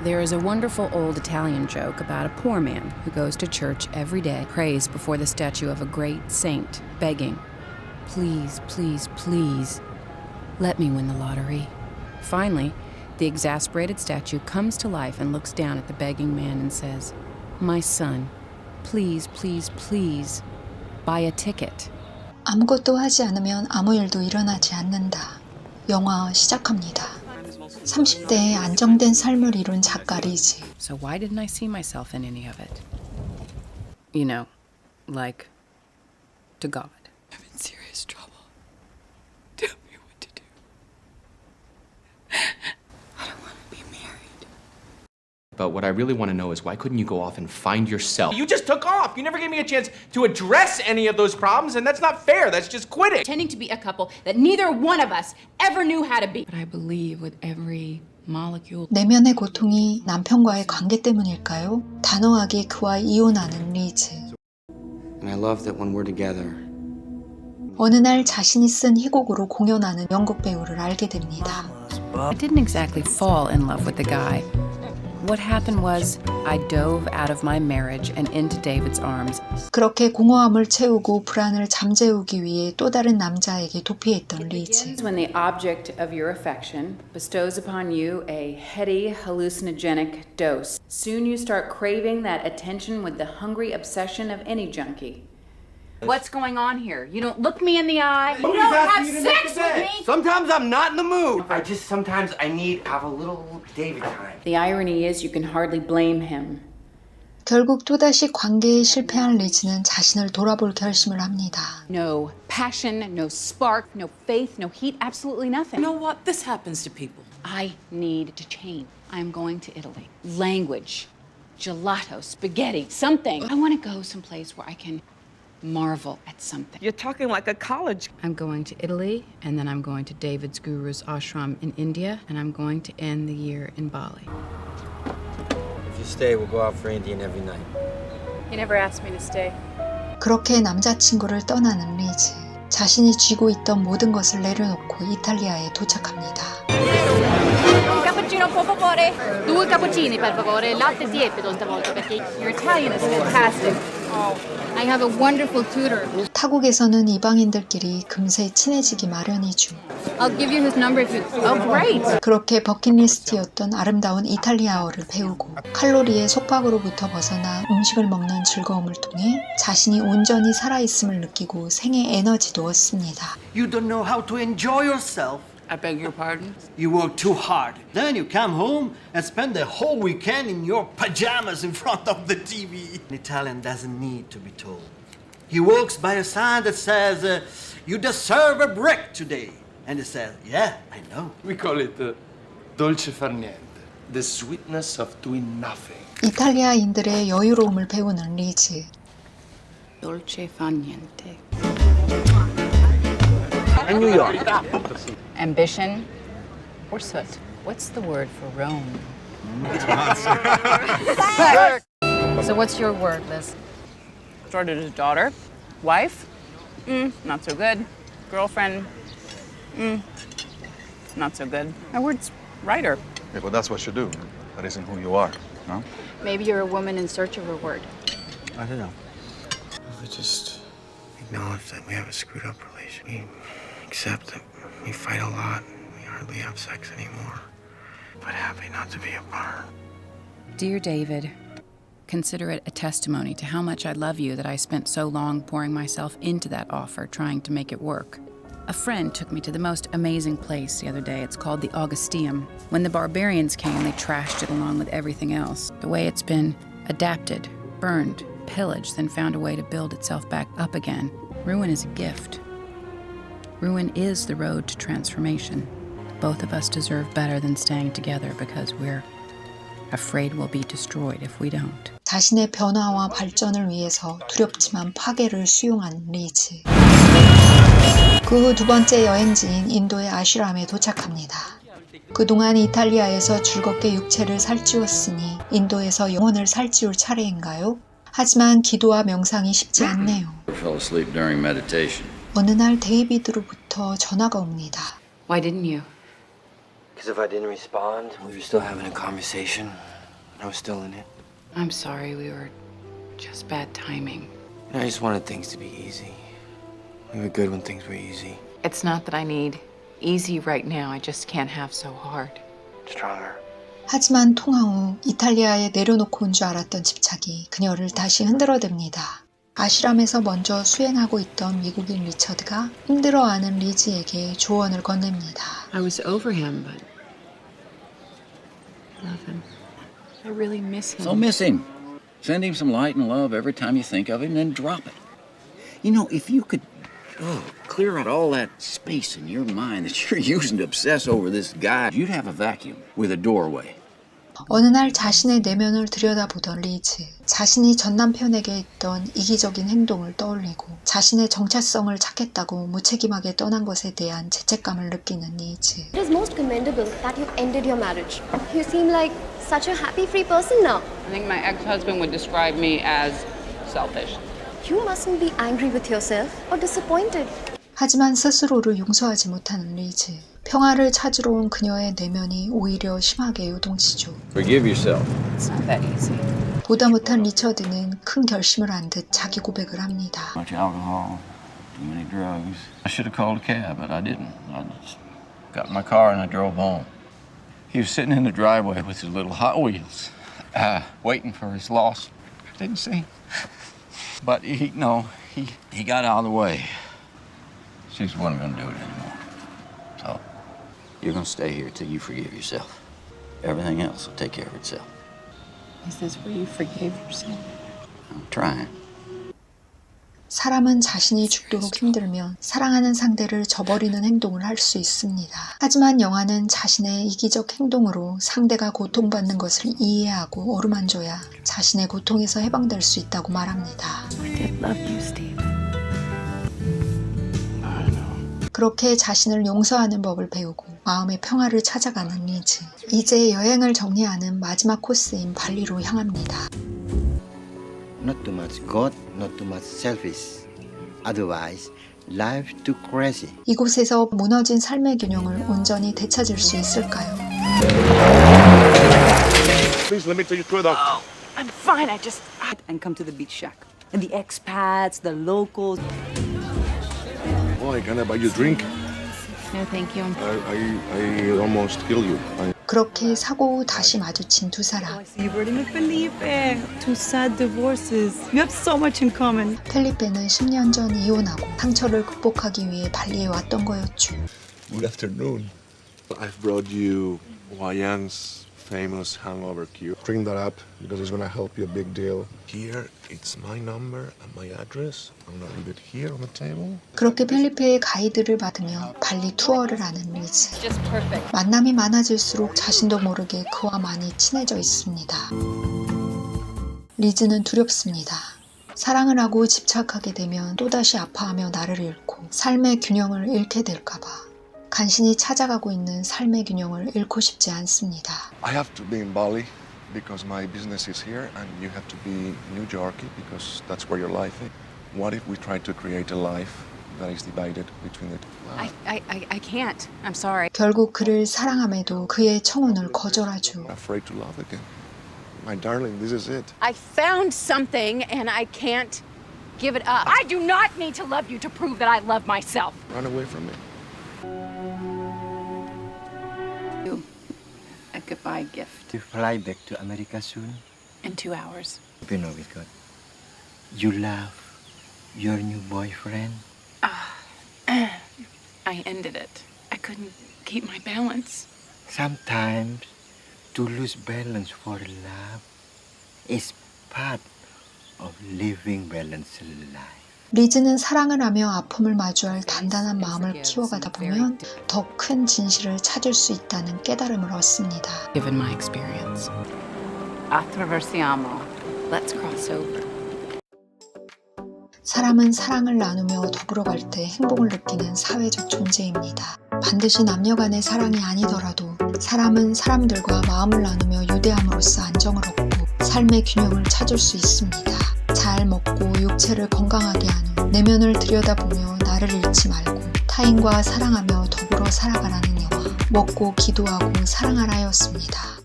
There is a wonderful old Italian joke about a poor man who goes to church every day, prays before the statue of a great saint, begging, "Please, please, please, let me win the lottery." Finally, the exasperated statue comes to life and looks down at the begging man and says, "My son, please, please, please, buy a ticket." 아무것도 하지 않으면 아무 일도 일어나지 않는다. 영화 시작합니다. 30대의 안정된 삶을 이룬 작가 리즈. So why didn't I see myself in any of it? You know, like, to God. I'm in serious trouble. Tell me what to do. I don't want to be married. But what I really want to know is why couldn't you go off and find yourself? You just took off. You never gave me a chance to address any of those problems, and that's not fair. That's just quitting. Pretending to be a couple that neither one of us ever knew how to be. But I believe with every molecule. 내면의 고통이 남편과의 관계 때문일까요? 단호하게 그와 이혼하는 리즈. And I love that when we're together. 어느 날 자신이 쓴 희곡으로 공연하는 영국 배우를 알게 됩니다. I didn't exactly fall in love with the guy. What happened was I dove out of my marriage and into David's arms. 그렇게 공허함을 채우고 불안을 잠재우기 위해 또 다른 남자에게 도피했던 리즈. When the object of your affection bestows upon you a heady, hallucinogenic dose, soon you start craving that attention with the hungry obsession of any junkie. What's going on here? You don't look me in the eye. You don't have sex with me. Sometimes I'm not in the mood. Sometimes I need to have a little David time. The irony is you can hardly blame him. 결국 또다시 관계에 실패한 리즈는 자신을 돌아볼 결심을 합니다. No passion, no spark, no faith, no heat, absolutely nothing. You know what? This happens to people. I need to change. I'm going to Italy. Language, gelato, spaghetti, something. I want to go someplace where I can marvel at something. You're talking like a college. I'm going to Italy, and then I'm going to David's guru's ashram in India, and I'm going to end the year in Bali. If you stay, we'll go out for Indian every night. You never asked me to stay. 그렇게 남자친구를 떠나는 리즈. 자신이 쥐고 있던 모든 것을 내려놓고 이탈리아에 도착합니다. Un cappuccino per favore. 2 cappuccini per favore. Latte tiepido stavolta perché your Italian is fantastic. Oh, I have a wonderful tutor. 타국에서는 이방인들끼리 금세 친해지기 마련이죠. I'll give you his number if you... Oh, great. 그렇게 버킷리스트였던 아름다운 이탈리아어를 배우고 칼로리의 속박으로부터 벗어나 음식을 먹는 즐거움을 통해 자신이 온전히 살아있음을 느끼고 생의 에너지도 얻습니다. You don't know how to enjoy yourself. I beg your pardon? You work too hard. Then you come home and spend the whole weekend in your pajamas in front of the TV. An Italian doesn't need to be told. He walks by a sign that says, you deserve a break today. And he says, yeah, I know. We call it the dolce far niente, the sweetness of doing nothing. 이탈리아인들의 여유로움을 배우는 리즈. Dolce fa niente. In New York. Ambition or soot? What's the word for Rome? So what's your word, Liz? Started as daughter. Wife? Not so good. Girlfriend? Not so good. My word's writer. Yeah, but that's what you do. That isn't who you are, no? Maybe you're a woman in search of a word. I don't know. I just acknowledge that we have a screwed up relation. We accept that we fight a lot. We hardly have sex anymore. But happy not to be apart. Dear David, consider it a testimony to how much I love you that I spent so long pouring myself into that offer, trying to make it work. A friend took me to the most amazing place the other day. It's called the Augusteum. When the barbarians came, they trashed it along with everything else. The way it's been adapted, burned, pillaged, then found a way to build itself back up again. Ruin is a gift. Ruin is the road to transformation. Both of us deserve better than staying together because we're afraid we'll be destroyed if we don't. 자신의 변화와 발전을 위해서 두렵지만 파괴를 수용한 리즈. 그 후 두 번째 여행지인 인도의 아슈람에 도착합니다. 그동안 이탈리아에서 즐겁게 육체를 살찌웠으니 인도에서 영혼을 살찌울 차례인가요? 하지만 기도와 명상이 쉽지 않네요. 어느 날 데이비드로부터 전화가 옵니다. Why didn't you? Because if I didn't respond, we were still having a conversation. I was still in it. I'm sorry, we were just bad timing. And I just wanted things to be easy. We were good when things were easy. It's not that I need easy right now. I just can't have so hard. Stronger. 하지만 통화 후 이탈리아에 내려놓고 온 줄 알았던 집착이 그녀를 다시 흔들어댑니다. 아슈람에서 먼저 수행하고 있던 미국인 리처드가 힘들어하는 리즈에게 조언을 건넵니다. I was over him, but I love him. I really miss him. So miss him. Send him some light and love every time you think of him, then drop it. You know, if you could clear out all that space in your mind that you're using to obsess over this guy, you'd have a vacuum with a doorway. 어느 날 자신의 내면을 들여다보던 리즈, 자신이 전 남편에게 했던 이기적인 행동을 떠올리고 자신의 정체성을 찾겠다고 무책임하게 떠난 것에 대한 죄책감을 느끼는 리즈. It is most commendable that you ended your marriage. You seem like such a happy, free person now. I think my ex-husband would describe me as selfish. You mustn't be angry with yourself or disappointed. 하지만 스스로를 용서하지 못하는 리즈. 평화를 찾으러 온 그녀의 내면이 오히려 심하게 요동치죠. Forgive yourself. It's not that easy. 보다 못한 리처드는 큰 결심을 한 듯 자기 고백을 합니다. Much alcohol, too many drugs. I should have called a cab, but I didn't. I just got in my car and I drove home. He was sitting in the driveway with his little Hot Wheels, waiting for his lost. Didn't see. But he got out of the way. She just wasn't going to do it anymore. So you're going to stay here till you forgive yourself. Everything else will take care of itself. Is this where you forgave yourself? I'm trying. 사람은 자신이 죽도록 힘들면 사랑하는 상대를 저버리는 행동을 할 수 있습니다. 하지만 영화는 자신의 이기적 행동으로 상대가 고통받는 것을 이해하고 어루만져야 자신의 고통에서 해방될 수 있다고 말합니다. I did love you, Steve. 그렇게 자신을 용서하는 법을 배우고 마음의 평화를 찾아가는 리즈. 이제 여행을 정리하는 마지막 코스인 발리로 향합니다. Not too much God, not too much selfish. Otherwise, life too crazy. 이곳에서 무너진 삶의 균형을 온전히 되찾을 수 있을까요? Please let me take you through that. Oh, I'm fine. And come to the beach shack. And the expats, the locals. Boy, can I buy you a drink? No, thank you. I almost killed you. 그렇게 사고 후 다시 마주친 두 사람. Two sad divorces. We have so much in common. 펠리페는 10년 전 이혼하고 상처를 극복하기 위해 발리에 왔던 거였죠. Good afternoon. I've brought you Wayang's famous hangover cure. Drink that up because it's going to help you a big deal. Here, it's my number and my address. I'm going to leave it here on the table. 그렇게 펠리페의 가이드를 받으며 발리 투어를 하는 리즈. 만남이 많아질수록 자신도 모르게 그와 많이 친해져 있습니다. 리즈는 두렵습니다. 사랑을 하고 집착하게 되면 또다시 아파하며 나를 잃고 삶의 균형을 잃게 될까봐. 간신히 찾아가고 있는 삶의 균형을 잃고 싶지 않습니다. I have to be in Bali because my business is here and you have to be in New York because that's where your life is. What if we try to create a life that is divided between the two? I can't. I'm sorry. 결국 그를 사랑함에도 그의 청혼을 거절하죠. I'm afraid to love again. My darling, this is it. I found something and I can't give it up. I do not need to love you to prove that I love myself. Run away from me. A goodbye gift. You fly back to America soon? In 2 hours. You know it, God. You love your new boyfriend? I ended it. I couldn't keep my balance. Sometimes to lose balance for love is part of living balanced life. 리즈는 사랑을 하며 아픔을 마주할 단단한 마음을 키워가다 보면 더 큰 진실을 찾을 수 있다는 깨달음을 얻습니다. Given my experience. Attraversiamo. Let's cross over. 사람은 사랑을 나누며 더불어 갈 때 행복을 느끼는 사회적 존재입니다. 반드시 남녀 간의 사랑이 아니더라도 사람은 사람들과 마음을 나누며 유대함으로써 안정을 얻고 삶의 균형을 찾을 수 있습니다. 잘 먹고 육체를 건강하게 한 후 내면을 들여다보며 나를 잃지 말고 타인과 사랑하며 더불어 살아가라는 영화 먹고 기도하고 사랑하라였습니다.